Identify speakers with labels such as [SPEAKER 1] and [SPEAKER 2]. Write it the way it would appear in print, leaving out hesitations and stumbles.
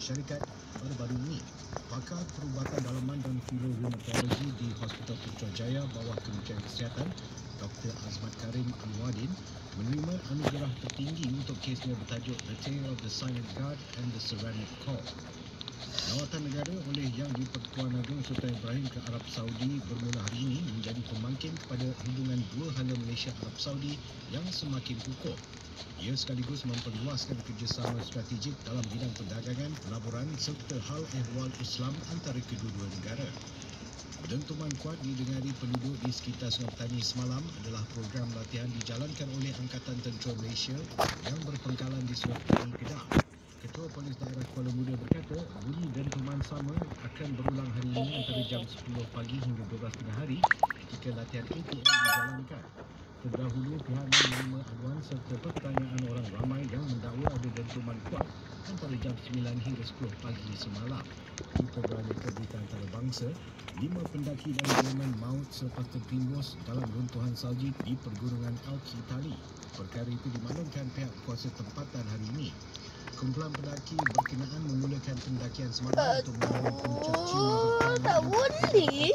[SPEAKER 1] syarikat baru-baru ini. Pakar Perubatan Dalaman dan Filorumatologi di Hospital Putrajaya bawah Kementerian Kesihatan, Dr. Azmat Karim Anwadin, menerima anugerah tertinggi untuk kesnya bertajuk The Tale of the Silent Guard and the Ceramic Core. Lawatan negara oleh Yang di-Pertuan Agong Sultan Ibrahim ke Arab Saudi bermula hari ini menjadi pemangkin kepada hubungan dua hala Malaysia Arab Saudi yang semakin kukuh. Ia sekaligus memperluaskan kerjasama strategik dalam bidang perdagangan, pelaburan serta hal ehwal Islam antara kedua-dua negara. Dentuman kuat didengari penduduk di sekitar Sungai Petani semalam adalah program latihan dijalankan oleh Angkatan Tentera Malaysia yang berpangkalan di Sungai Petani, Kedah. Ketua Polis Daerah Kuala Muda berkata bunyi dentuman sama akan berulang hari ini antara jam 10 pagi hingga 12 tengah hari ketika latihan ATM dijalankan. Terdahulu pihaknya menerima aduan serta pertanyaan orang ramai yang mendakwa ada dentuman kuat antara jam 9 hingga 10 pagi semalam. Kita beralih ke berita antarabangsa. 5 pendaki dari Yemen maut selepas tertimbus dalam runtuhan salji di pergunungan Alki Tali. Perkara itu dimaklumkan pihak kuasa tempatan hari ini. Kumpulan pendaki berkenaan memulakan pendakian semalam untuk menolong puncak Ciu.
[SPEAKER 2] Tak boleh.